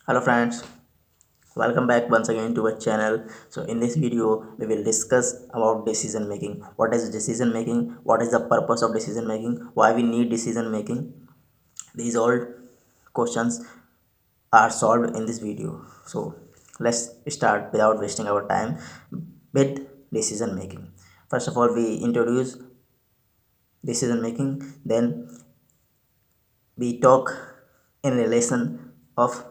Hello friends, welcome back once again to our channel. So in this video we will discuss about decision making. What is decision making? What is the purpose of decision making? Why we need decision making? These all questions are solved in this video. So let's start without wasting our time with decision making. First of all, we introduce decision making, then we talk in relation of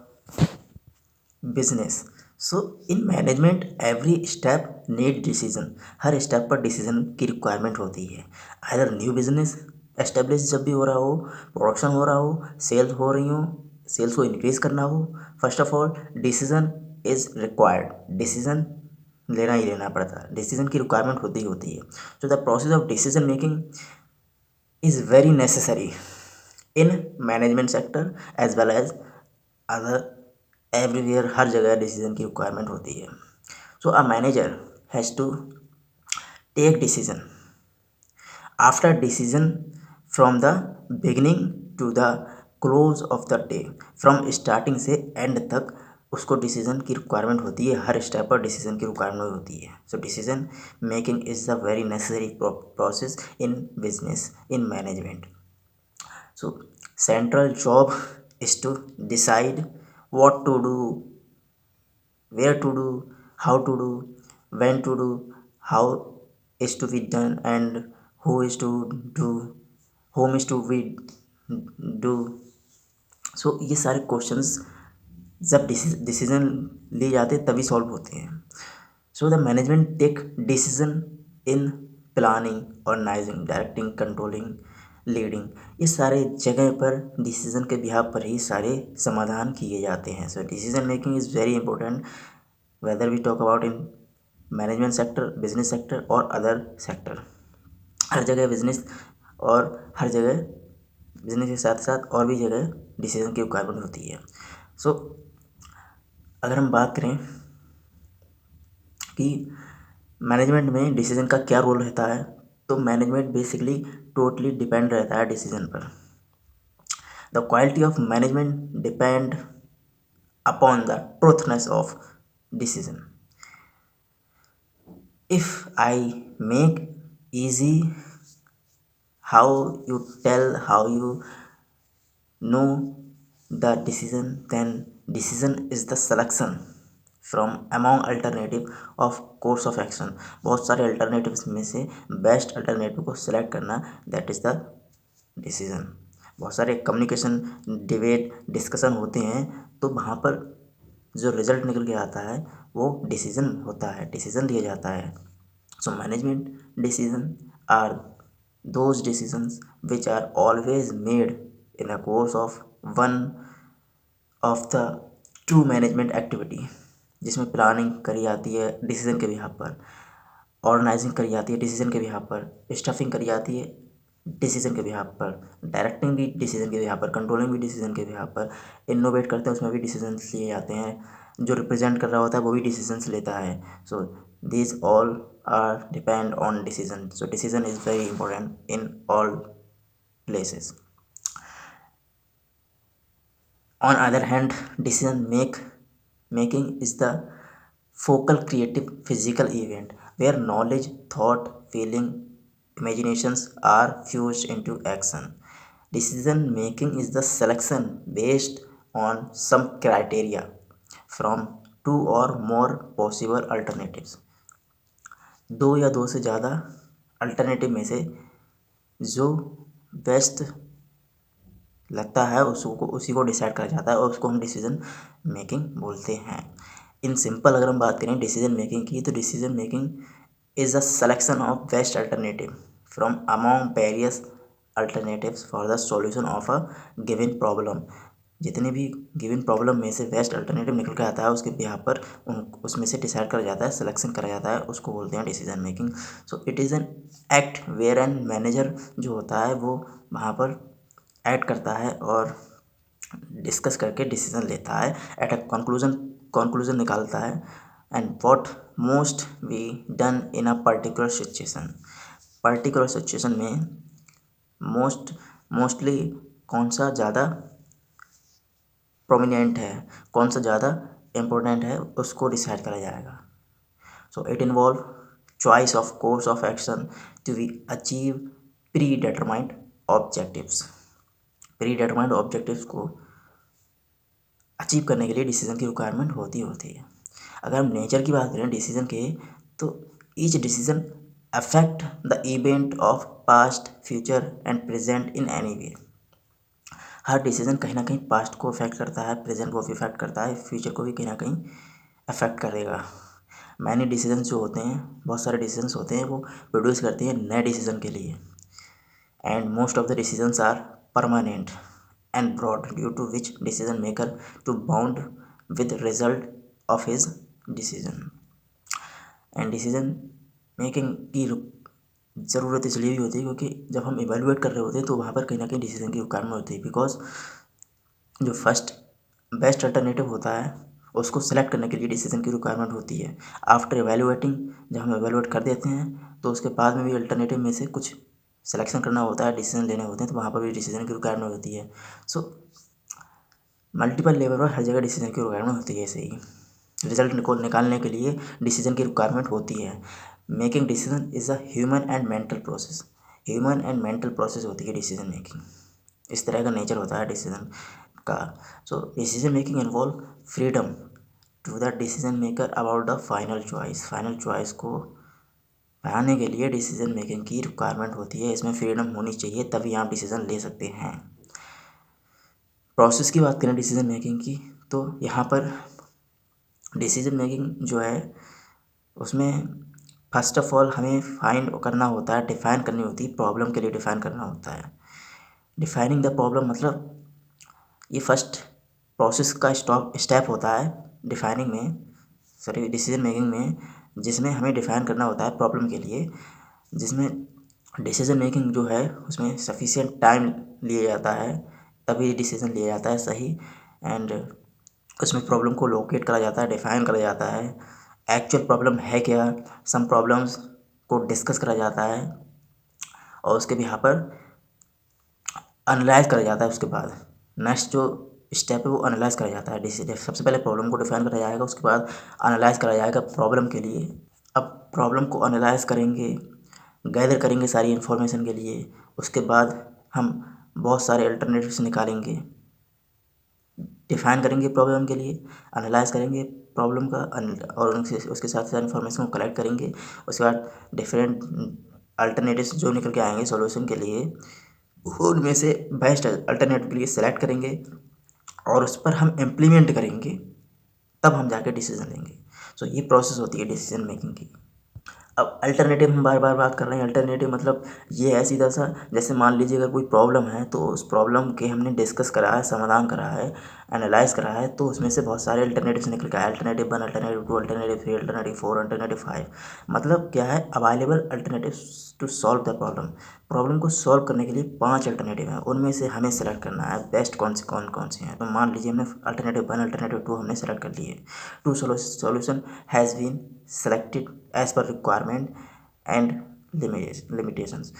business. So in management every step need decision. Her step पर decision की requirement होती है. अगर new business establish जब भी हो रहा हो, प्रोडक्शन हो रहा हो, सेल्स हो रही हो, सेल्स को इंक्रीज करना हो, first of all decision is required. Decision लेना ही लेना पड़ता है. डिसीजन की रिक्वायरमेंट होती ही होती है. So the process of decision making is very necessary in management sector as well as other. Everywhere, हर जगह डिसीजन की रिक्वायरमेंट होती है. So a manager has to take decision. After decision from the beginning to the close of the day, from starting से end तक उसको decision की requirement होती है. हर स्टेप पर डिसीजन की रिक्वायरमेंट होती है. So decision making is the very necessary process in business, in management. So central job is to decide what to do, where to do, how to do, when to do, how is to be done, and who is to do, whom is to be do. सो ये सारे questions जब decision लिए जाते हैं तभी solve होते हैं. So the management take decision in planning, organising, directing, controlling, leading. ये सारे जगह पर डिसीजन के बिहाफ पर ही सारे समाधान किए जाते हैं. So decision making is very important whether we talk about in management sector, business sector और अदर सेक्टर. हर जगह बिजनेस और हर जगह बिजनेस के साथ साथ और भी जगह डिसीजन की रिक्वायरमेंट होती है. सो अगर हम बात करें कि मैनेजमेंट में डिसीजन का क्या रोल रहता है, तो मैनेजमेंट बेसिकली टोटली डिपेंड रहता है डिसीजन पर. The quality of management depend upon the truthness of decision. If I make easy how you tell, how you know the decision, then decision is the selection from among alternative of course of action. बहुत सारे alternatives में से best alternative को select करना, that is the decision. बहुत सारे communication, debate, discussion होते हैं, तो वहाँ पर जो रिजल्ट निकल के आता है वो डिसीजन होता है, डिसीजन लिया जाता है. So management decision are those decisions which are always made in a course of one of the two management activity, जिसमें प्लानिंग करी जाती है डिसीजन के बिहाफ पर, ऑर्गेनाइजिंग करी जाती है डिसीजन के बिहाफ पर, स्टफिंग करी जाती है डिसीजन के बिहाफ पर, डायरेक्टिंग भी डिसीजन के बिहाफ पर, कंट्रोलिंग भी डिसीजन के बिहाफ पर, इनोवेट करते हैं उसमें भी डिसीजंस लिए जाते हैं, जो रिप्रेजेंट कर रहा होता है वो भी डिसीजंस लेता है. So these all are depend on decision. So decision is very important in all places. On other hand, decision making is the focal creative physical event where knowledge, thought, feeling, imaginations are fused into action. Decision making is the selection based on some criteria from two or more possible alternatives. दो या दो से ज़्यादा alternative में से जो best लगता है उसको उसी को डिसाइड करा जाता है और उसको हम डिसीजन मेकिंग बोलते हैं. इन सिंपल अगर हम बात करें डिसीजन मेकिंग की, तो decision making is a selection of best alternative from among various alternatives for the solution of a given problem. जितने भी गिवन प्रॉब्लम में से बेस्ट अल्टरनेटिव निकल के आता है उसके बिहाफ पर उसमें से डिसाइड करा जाता है, सिलेक्शन करा जाता है, उसको बोलते हैं decision making. So it is an act where an manager जो होता है वो वहाँ पर ऐड करता है और डिस्कस करके डिसीजन लेता है, एट अ कंक्लूजन निकालता है. And what most we done in a particular situation में मोस्टली कौन सा ज़्यादा प्रोमिनेंट है, कौन सा ज़्यादा इम्पोर्टेंट है, उसको डिसाइड करा जाएगा। So it involve choice of course of action to be achieve predetermined objectives. Predetermined objectives को अचीव करने के लिए डिसीजन की रिक्वायरमेंट होती है। अगर हम नेचर की बात करें डिसीजन के, तो each decision affect the event of past, future and present in any way. Her decision कहीं ना कहीं पास्ट को अफेक्ट करता है, प्रेजेंट को भी अफेक्ट करता है, फ्यूचर को भी कहीं ना कहीं अफेक्ट करेगा। मैनी डिसीजन जो होते हैं, बहुत सारे डिसीजन होते हैं, वो प्रोड्यूस करते हैं नए डिसीजन के लिए। And most of the decisions are permanent and broad, due to which decision maker to bound with result of his decision। And decision making की ज़रूरत इसलिए भी होती है क्योंकि जब हम इवेलुएट कर रहे होते हैं तो वहाँ पर कहीं ना कहीं डिसीजन की रिक्वायरमेंट होती है, बिकॉज जो फर्स्ट बेस्ट अल्टरनेटिव होता है उसको सेलेक्ट करने के लिए डिसीजन की रिक्वायरमेंट होती है। आफ्टर एवेलुएटिंग, जब हम एवेलुएट कर देते हैं तो उसके बाद में भी अल्टरनेटिव में से कुछ सिलेक्शन करना होता है, डिसीजन लेने होते हैं, तो वहाँ पर भी डिसीजन की रिक्वायरमेंट होती है। सो मल्टीपल लेवल पर हर जगह डिसीजन की रिक्वायरमेंट होती है। ऐसे ही रिजल्ट को निकालने के लिए डिसीजन की रिक्वायरमेंट होती है। Making decision is a human and mental process. Human and mental process होती है डिसीजन मेकिंग। इस तरह का नेचर होता है डिसीजन का। So decision making involve freedom to the decision maker about the final choice. Final choice को पाने के लिए डिसीजन मेकिंग की रिक्वायरमेंट होती है। इसमें फ्रीडम होनी चाहिए, तभी आप डिसीजन ले सकते हैं। प्रोसेस की बात करें डिसीजन मेकिंग की, तो यहाँ पर डिसीजन मेकिंग जो है उसमें फर्स्ट ऑफ ऑल हमें फाइंड करना होता है, डिफ़ाइन करनी होती है, प्रॉब्लम के लिए डिफ़ाइन करना होता है। डिफाइनिंग द प्रॉब्लम मतलब ये फर्स्ट प्रोसेस का स्टेप होता है डिफाइनिंग में, सॉरी डिसीजन मेकिंग में, जिसमें हमें डिफ़ाइन करना होता है प्रॉब्लम के लिए, जिसमें डिसीजन मेकिंग जो है उसमें सफिशिएंट टाइम लिया जाता है, तभी डिसीजन लिया जाता है सही। एंड उसमें प्रॉब्लम को लोकेट करा जाता है, डिफ़ाइन करा जाता है, एक्चुअल प्रॉब्लम है क्या, सम प्रॉब्लम्स को डिस्कस करा जाता है और उसके भी यहाँ पर एनालाइज करा जाता है। उसके बाद नेक्स्ट जो स्टेप है वो एनालाइज करा जाता है। डिसीजन सबसे पहले प्रॉब्लम को डिफाइन करा जाएगा, उसके बाद एनालाइज करा जाएगा प्रॉब्लम के लिए। अब प्रॉब्लम को एनालाइज करेंगे, गैदर करेंगे सारी इन्फॉर्मेशन के लिए, उसके बाद हम बहुत सारे अल्टरनेटिव्स निकालेंगे, डिफाइन करेंगे प्रॉब्लम के लिए, एनालाइज करेंगे प्रॉब्लम का और उसके साथ साथ इन्फॉर्मेशन को कलेक्ट करेंगे। उसके बाद डिफरेंट अल्टरनेटिव्स जो निकल के आएंगे सॉल्यूशन के लिए, उनमें से बेस्ट अल्टरनेटिव के लिए सेलेक्ट करेंगे और उस पर हम इम्प्लीमेंट करेंगे, तब हम जाके डिसीजन लेंगे। सो ये प्रोसेस होती है डिसीजन मेकिंग की। अब अल्टरनेटिव हम बार बार बात कर रहे हैं। अल्टरनेटिव मतलब ये है सीधा सा, जैसे मान लीजिए अगर कोई प्रॉब्लम है तो उस प्रॉब्लम के हमने डिस्कस करा है, समाधान करा है, एनालाइज करा है, तो उसमें से बहुत सारे अल्टरनेटिव्स निकल के आए। Alternative 1, alternative 2, alternative 3, alternative 4, alternative 5। मतलब क्या है, available alternatives to solve the problem. Problem को सॉल्व करने के लिए 5 अल्टरनेटिव हैं, उनमें से हमें सेलेक्ट करना है बेस्ट कौन से हैं। तो मान लीजिए हमने अल्टरनेटिव 1, अल्टरनेटिव 2 हमने सेलेक्ट कर लिए। 2 solution has been selected as per requirement and limitations.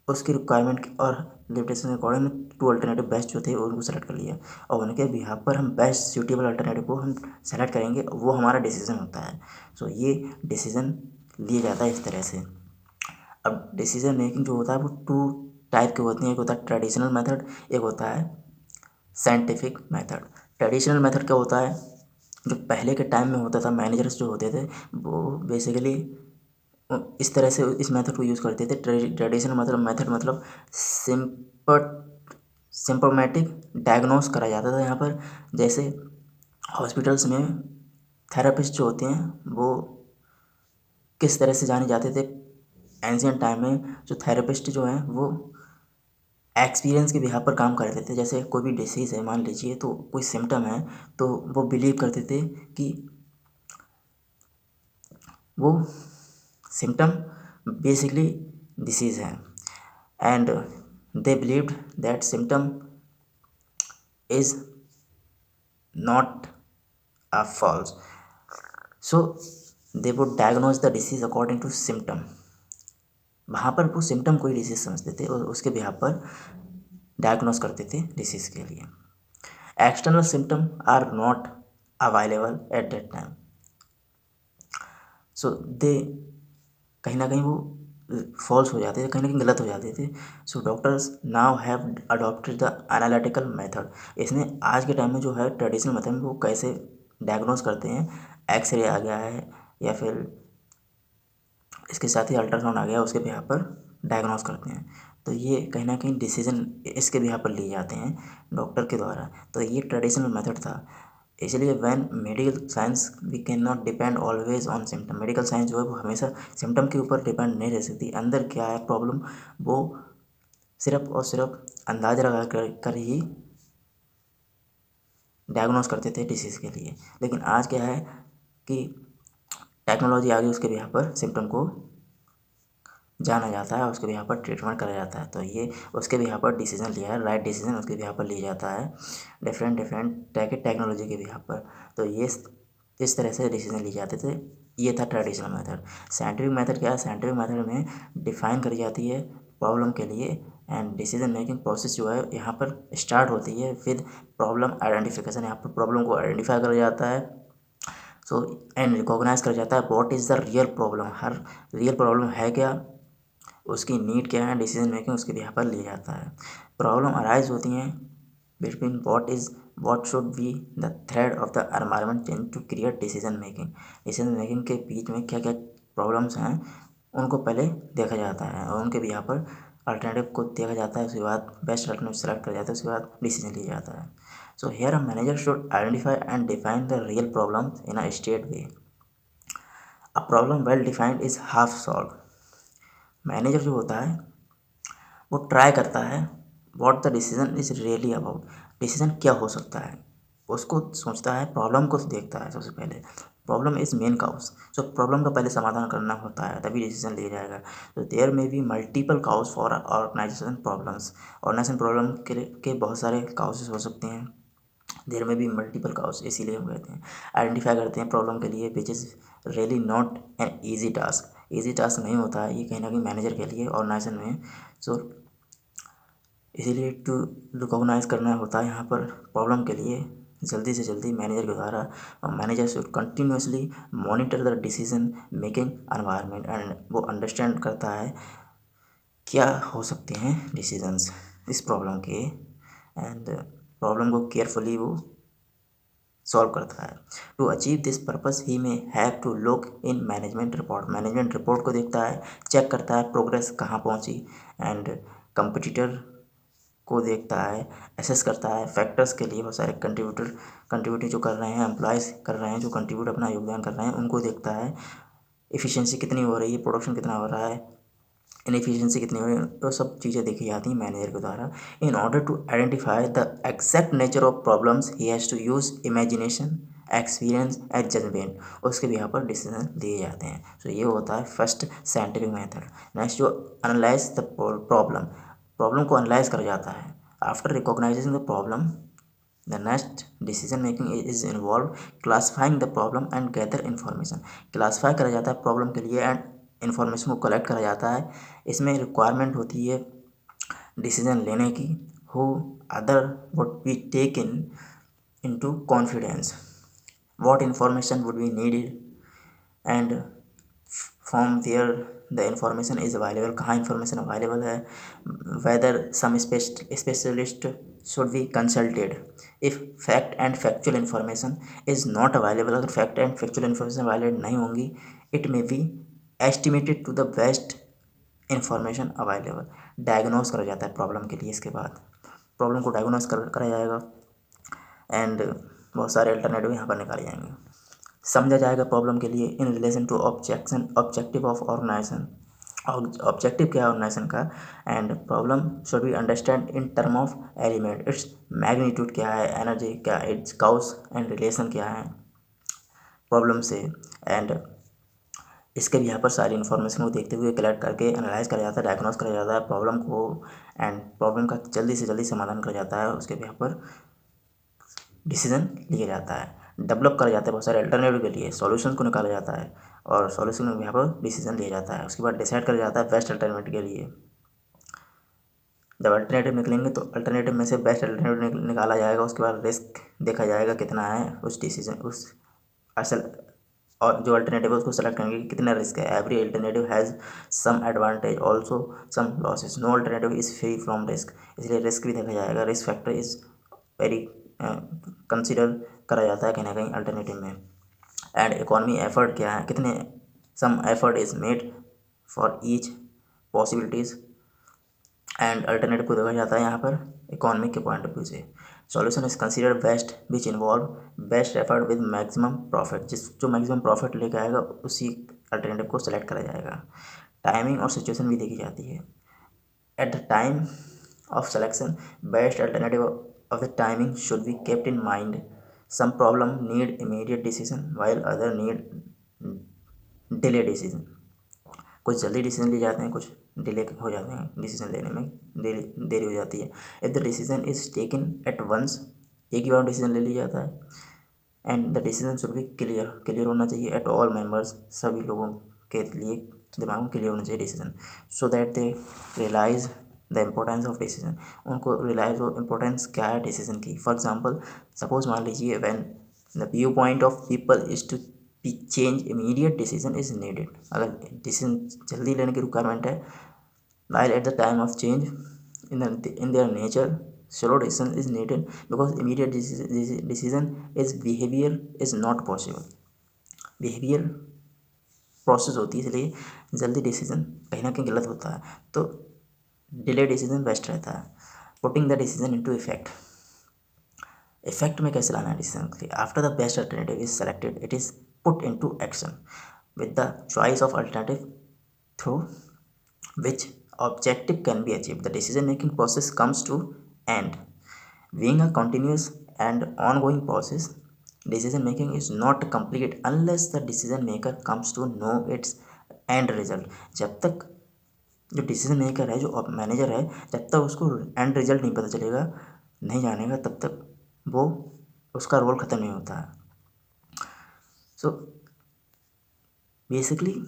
उसकी रिक्वायरमेंट और लिमिटेशन के अकॉर्डिंग 2 अल्टरनेटिव बेस्ट जो थे उनको सेलेक्ट कर लिया, और उनके बिहाफ पर हम बेस्ट सूटेबल अल्टरनेटिव को हम सेलेक्ट करेंगे, वो हमारा डिसीजन होता है। सो ये डिसीजन लिया जाता है इस तरह से। अब डिसीजन मेकिंग जो होता है वो 2 टाइप के होते हैं। एक होता है ट्रेडिशनल मेथड, एक होता है साइंटिफिक मेथड। ट्रेडिशनल मेथड क्या होता है, जो पहले के टाइम में होता था, मैनेजर्स जो होते थे वो बेसिकली इस तरह से इस मेथड को यूज़ करते थे। ट्रेडिशनल मेथड मतलब सिंपल सिम्पटोमेटिक डायग्नोस करा जाता था यहाँ पर। जैसे हॉस्पिटल्स में थेरेपिस्ट जो होते हैं वो किस तरह से जाने जाते थे एंशियंट टाइम में, जो थेरेपिस्ट जो हैं वो एक्सपीरियंस के बिहाफ पर काम करते थे। जैसे कोई भी डिसीज़ है मान लीजिए, तो कोई सिम्टम है, तो वो बिलीव करते थे कि वो सिम्टम बेसिकली डिसीज़ है, and they believed that symptom is not a false. So they would diagnose the disease according to symptom. वहाँ पर वो सिम्टम कोई डिसीज़ समझते थे और उसके बिहाफ पर डायग्नोज करते थे डिसीज़ के लिए। External symptom are not available at that time, so they कहीं ना कहीं वो फॉल्स हो जाते थे, कहीं ना कहीं गलत हो जाते थे। So doctors now have adopted the analytical method. इसने आज के टाइम में जो है ट्रेडिशनल मेथड में वो कैसे डायग्नोस करते हैं, एक्सरे आ गया है या फिर इसके साथ ही अल्ट्रासाउंड आ गया, उसके बिहार पर डायग्नोस करते हैं। तो ये कहीं ना कहीं डिसीजन इसके बिहार पर लिए जाते हैं डॉक्टर के द्वारा। तो ये ट्रेडिशनल मेथड था। इसलिए when medical science we can not depend always on symptom. Medical science जो है वो हमेशा सिम्टम के ऊपर डिपेंड नहीं रह सकती। अंदर क्या है प्रॉब्लम, वो सिर्फ और सिर्फ अंदाज़ा लगा कर ही डायग्नोस करते थे डिसीज़ के लिए। लेकिन आज क्या है कि टेक्नोलॉजी आ गई, उसके बिहार पर सिम्टम को जाना जाता है, उसके यहाँ पर ट्रीटमेंट करा जाता है। तो ये उसके भी यहाँ पर डिसीजन लिया है, राइट डिसीजन उसके भी यहाँ पर लिया जाता है डिफरेंट डिफरेंट टेक्नोलॉजी के भी यहाँ पर। तो ये इस तरह से डिसीजन लिए जाते थे। ये था ट्रेडिशनल मेथड। साइंटिफिक मेथड क्या है, साइंटिफिक मेथड में डिफाइन करी जाती है प्रॉब्लम के लिए एंड डिसीजन मेकिंग प्रोसेस जो है यहाँ पर स्टार्ट होती है विद प्रॉब्लम आइडेंटिफिकेशन। यहाँ पर प्रॉब्लम को आइडेंटिफाई करा जाता है, सो एंड रिकॉग्नाइज करा जाता है what is the real problem, her real problem है क्या, उसकी नीड क्या है, डिसीजन मेकिंग उसके यहाँ पर लिया जाता है। प्रॉब्लम अराइज होती हैं between what should be the thread of the environment change to create decision making. Decision making के बीच में क्या क्या प्रॉब्लम्स हैं उनको पहले देखा जाता है और उनके भी यहाँ पर अल्टरनेटिव को देखा जाता है। उसके बाद बेस्ट अल्टरनेटिव सेलेक्ट किया जाता है, उसके बाद डिसीजन लिया जाता है। So here a manager should identify and define the real problem in a state way. A problem well defined is half solve. Manager जो होता है वो ट्राई करता है what the decision is really about, decision क्या हो सकता है, उसको सोचता है, प्रॉब्लम को देखता है सबसे पहले। Problem is main cows, so problem का पहले समाधान करना होता है तभी डिसीजन लिया जाएगा। तो there may be multiple cause for organisation problems. Organisation problem के बहुत सारे काउसेस हो सकते हैं, देयर में भी मल्टीपल काउस, इसीलिए हम कहते हैं आइडेंटिफाई करते हैं प्रॉब्लम के लिए which is really not an easy task. Easy task नहीं होता है ये कहीं ना कहीं मैनेजर के लिए ऑर्गेनाइजेशन में। सो इसीलिए टू रिकॉग्नाइज करना होता है यहाँ पर प्रॉब्लम के लिए जल्दी से जल्दी मैनेजर के द्वारा। और manager should continuously monitor the decision making environment and वो अंडरस्टैंड करता है क्या हो सकते हैं डिसीजंस इस प्रॉब्लम के एंड प्रॉब्लम को केयरफुली वो सॉल्व करता है। To achieve this purpose he may have to look in management report. Management report को देखता है, चेक करता है प्रोग्रेस कहाँ पहुँची एंड कंपटीटर को देखता है, एसेस करता है फैक्टर्स के लिए। बहुत सारे कंट्रीब्यूटर जो कर रहे हैं, एम्प्लॉयज़ कर रहे हैं जो कंट्रीब्यूट अपना योगदान कर रहे हैं, उनको देखता है एफिशिएंसी कितनी हो रही है, प्रोडक्शन कितना हो रहा है, इनएफिशिएंसी कितनी हो रही है, तो सब चीज़ें देखी जाती हैं मैनेजर के द्वारा। In order to identify the exact nature of problems he has to use imagination, experience and judgement. उसके भी यहाँ पर डिसीजन दिए जाते हैं। तो ये होता है फर्स्ट साइंटिफिक मेथड। नेक्स्ट जो एनालाइज द प्रॉब्लम, प्रॉब्लम को एनालाइज करा जाता है। After recognising the problem the next decision making is involve classifying the problem and gather information. Classify करा जाता है प्रॉब्लम के लिए एंड इन्फॉर्मेशन को कलेक्ट करा जाता है। इसमें रिक्वायरमेंट होती है डिसीजन लेने की, who other would be taken into confidence, what information would be needed and from where the information is available, कहाँ information available है, whether some specialist should be consulted if fact and factual information is not available। अगर fact and factual information available नहीं होंगी, it may be estimated to the best information available। Diagnose करा जाता है problem के लिए, इसके बाद प्रॉब्लम को डायग्नोस करा जाएगा एंड बहुत सारे अल्टरनेटिव यहाँ पर निकाले जाएंगे। समझा जाएगा प्रॉब्लम के लिए in relation to objective of organisation. Objective क्या है ऑर्गेनाइजेशन का, and problem should be understand in term of element, its magnitude क्या है, एनर्जी क्या है, इट्स काउस एंड रिलेशन क्या है प्रॉब्लम से। एंड इसके भी यहाँ पर सारी इन्फॉर्मेशन को देखते हुए कलेक्ट करके एनालाइज करा जाता है, डायग्नोस करा जाता है प्रॉब्लम को एंड प्रॉब्लम का जल्दी से जल्दी समाधान करा जाता है। उसके भी यहाँ पर डिसीजन लिया जाता है, डेवलप करा जाता है बहुत सारे अल्टरनेटिव के लिए, सॉल्यूशन को निकाला जाता है और सॉल्यूशन में यहाँ पर डिसीजन लिया जाता है। उसके बाद डिसाइड करा जाता है बेस्ट अल्टरनेटिव के लिए। जब अल्टरनेटिव निकलेंगे तो अल्टरनेटिव में से बेस्ट अल्टरनेटिव निकाला जाएगा, उसके बाद रिस्क देखा जाएगा कितना है उस डिसीजन उस असल, और जो अल्टरनेटिव है उसको सेलेक्ट करेंगे कि कितना रिस्क है। Every alternative has some advantage also some losses, no alternative is free from risk, इसलिए रिस्क भी देखा जाएगा। Risk factor is very consider करा जाता है कहीं ना कहीं अल्टरनेटिव में। एंड इकोनॉमी एफर्ट क्या है, कितने some effort is made for each possibilities, and alternative को देखा जाता है यहाँ पर इकोनॉमिक के पॉइंट ऑफ व्यू से। Solution is consider best which involve best effort with maximum profit, जो मैक्सिमम प्रॉफिट लेकर आएगा उसी अल्टरनेटिव को सेलेक्ट करा जाएगा। टाइमिंग और सिचुएशन भी देखी जाती है। At the time of selection best alternative of the timing should be kept in mind, some problem need immediate decision while other need delay decision, कुछ जल्दी डिसीजन ले जाते हैं, कुछ डिले हो जाते हैं, डिसीजन लेने में देरी हो जाती है। If the decision is taken at once, एक ही बार डिसीजन ले लिया जाता है। And the decision should be clear, clear होना चाहिए एट ऑल मेंबर्स, सभी लोगों के लिए दिमाग में क्लियर होना चाहिए decision, so that they realise the importance of decision, उनको रियलाइज हो इम्पोर्टेंस क्या है डिसीजन की। फॉर एग्जाम्पल सपोज मान लीजिए when the view point of people is to change immediate decision is needed, अगर डिसीजन जल्दी लेने की रिक्वायरमेंट है, while at the time of change in their nature slow decision is needed because immediate decision is behavior is not possible, behaviour process होती है, इसलिए जल्दी decision कहीं ना कहीं गलत होता है, तो डिले डिसीजन बेस्ट रहता है। Putting the decision into effect, effect में कैसे लाना है डिसीजन के लिए। After the best alternative is selected it is put into action with the choice of alternative through which objective can be achieved. The decision making process comes to end. Being a continuous and ongoing process, decision making is not complete unless the decision maker comes to know its end result. जब तक जो decision maker है, जो manager है, जब तक उसको and result नहीं पता चलेगा, नहीं जानेगा, तब तक वो उसका रोल ख़त्म नहीं होता है। So basically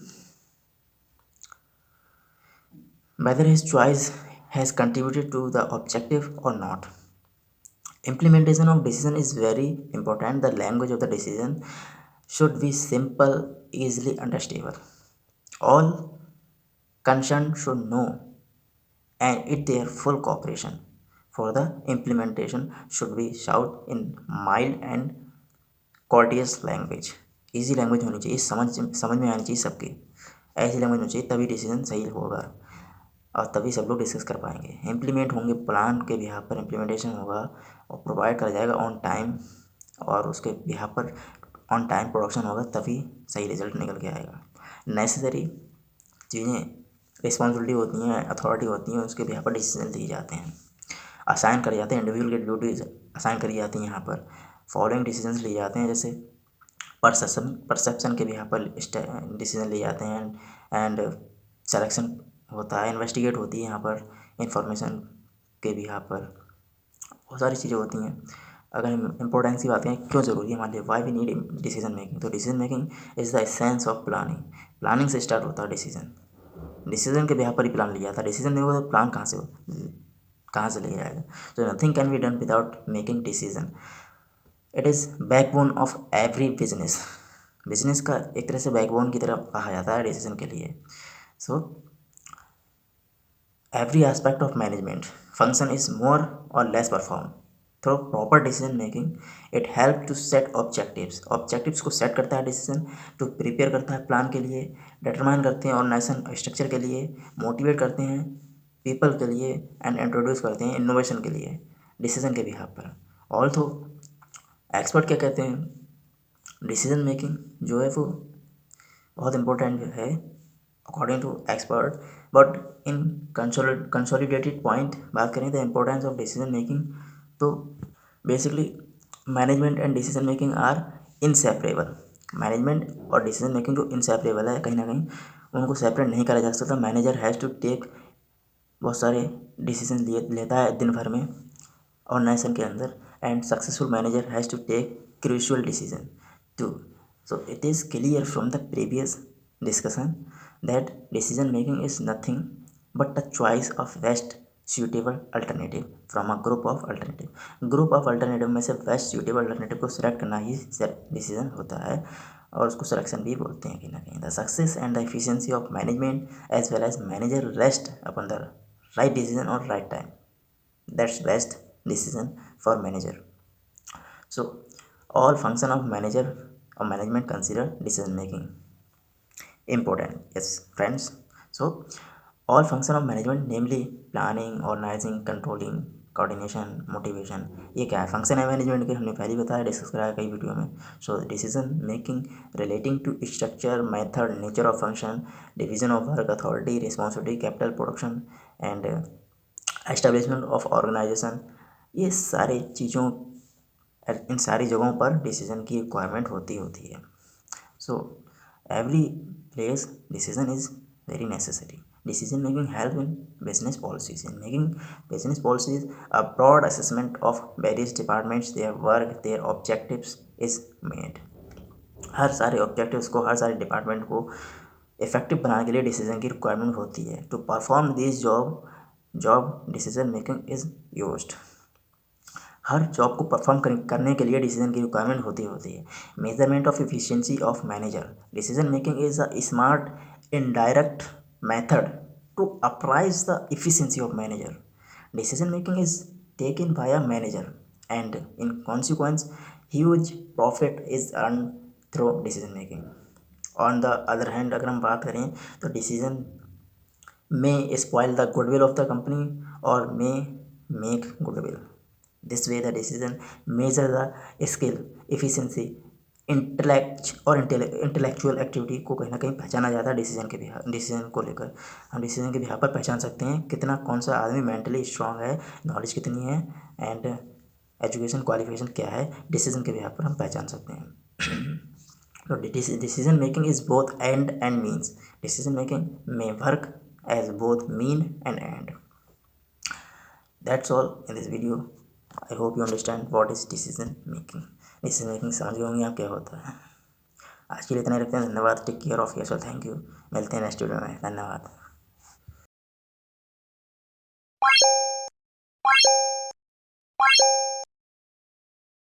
whether his choice has contributed to the objective or not. Implementation of decision is very important. The language of the decision should be simple, easily understandable. All concerned should know and it their full cooperation. For the implementation should be shout in mild and courteous language. Easy language होनी चाहिए, समझ में आनी चाहिए सबकी, ऐसी language होनी चाहिए, तभी डिसीजन सही होगा और तभी सब लोग डिस्कस कर पाएंगे। इम्प्लीमेंट होंगे प्लान के बिहाफ पर, इम्प्लीमेंटेशन होगा और प्रोवाइड करा जाएगा ऑन टाइम, और उसके बिहाफ पर ऑन टाइम प्रोडक्शन होगा, तभी सही रिजल्ट निकल के आएगा। नेसेसरी चीज़ें रिस्पॉन्सिबिलिटी होती हैं, अथॉरिटी होती हैं, उसके बिहाफ पर डिसीजन लिए जाते हैं, असाइन करे जाते हैं, इंडिविजुअल की ड्यूटीज असाइन करी जाती हैं। यहाँ पर फॉलोइंग डिसीजंस लिए जाते हैं, जैसे परसेप्शन के बिहाफ पर डिसीजन लिए जाते हैं, एंड सेलेक्शन होता है, इन्वेस्टिगेट होती है यहाँ पर इंफॉर्मेशन के बिहाफ पर, बहुत सारी चीज़ें होती हैं। अगर हम इम्पोर्टेंस की बात करें, क्यों ज़रूरी है हमारे लिए, why we need decision making, तो decision making is the essence of planning. Planning से स्टार्ट होता है डिसीजन, डिसीजन के बिहाफ पर ही प्लान लिया जाता है, डिसीजन नहीं होगा तो प्लान कहाँ से ले जाएगा। तो nothing can be done without making decision. It is backbone of every business, business का एक तरह से बैकबोन की तरह कहा जाता है डिसीजन के लिए। सो every aspect of management function is more or less performed through proper decision making. It helps to set objectives को सेट करता है डिसीजन, टू प्रिपेयर करता है प्लान के लिए, डिटरमाइन करते हैं ऑर्गेनाइजेशन स्ट्रक्चर के लिए, मोटिवेट करते हैं पीपल के लिए, एंड इंट्रोड्यूस करते हैं इनोवेशन के लिए डिसीजन के बिहाफ पर। ऑल्सो एक्सपर्ट क्या कहते हैं, डिसीजन मेकिंग जो है वो बहुत इम्पोर्टेंट है according to expert, but in consolidated point बात करें the importance of decision making, तो basically management and decision making are inseparable. Management और डिसीजन मेकिंग जो इनसेपरेबल है, कहीं ना कहीं उनको सेपरेट नहीं करा जा सकता। मैनेजर हैज़ टू टेक बहुत सारे डिसीजन लेता है दिन भर में ऑर्गेनाइजेशन के अंदर, and successful manager has to take crucial decision too. So it is clear from the previous discussion that decision making is nothing but the choice of best suitable alternative from a group of alternative में से best suitable alternative को select करना ही decision होता है और उसको selection भी बोलते हैं कहीं ना कहीं. The success and the efficiency of management as well as manager rest upon the right decision or right time. That's best decision for manager. So all function of manager or management consider decision making important. Yes friends, so all function of management namely planning, organizing, controlling, coordination, motivation, ये क्या है function है management के, हमने पहले बताया, discuss कराया कई वीडियो में. So decision making relating to structure, method, nature of function, division of work, authority, responsibility, capital, production and establishment of organisation, ये सारी चीज़ों, इन सारी जगहों पर डिसीजन की रिक्वायरमेंट होती है. So every place decision is very necessary. Decision making help in business policies. In making business policies, a broad assessment of various departments, their work, their objectives is made. हर सारे objectives को, हर सारे department को effective बनाने के लिए decision की requirement होती है. To perform this job decision making is used. हर जॉब को परफॉर्म करने के लिए डिसीजन की रिक्वायरमेंट होती है. Measurement of efficiency of manager. Decision making is a smart indirect method to appraise the efficiency of manager. Decision making is taken by a manager and in consequence huge profit is earned through decision making. On the other hand, अगर हम बात करें तो decision may spoil the goodwill of the company or may make goodwill. This way the decision measure the skill, efficiency, intellect और intellectual activity को कहीं ना कहीं पहचाना जाता है. डिसीजन को लेकर हम डिसीजन के बिहार पर पहचान सकते हैं कितना कौन सा आदमी मेंटली स्ट्रांग है, नॉलेज कितनी है एंड एजुकेशन क्वालिफिकेशन क्या है, डिसीजन के बिहार पर हम पहचान सकते हैं. तो decision making is both end means. Decision making में work as both mean and end. That's all in this video. I hope you understand what is decision making. Decision making समझ गए होंगे आप क्या होता है. आज के लिए इतना रखते हैं. धन्यवाद. Take care of yourself. Thank you. मिलते हैं नेक्स्ट वीडियो में. धन्यवाद.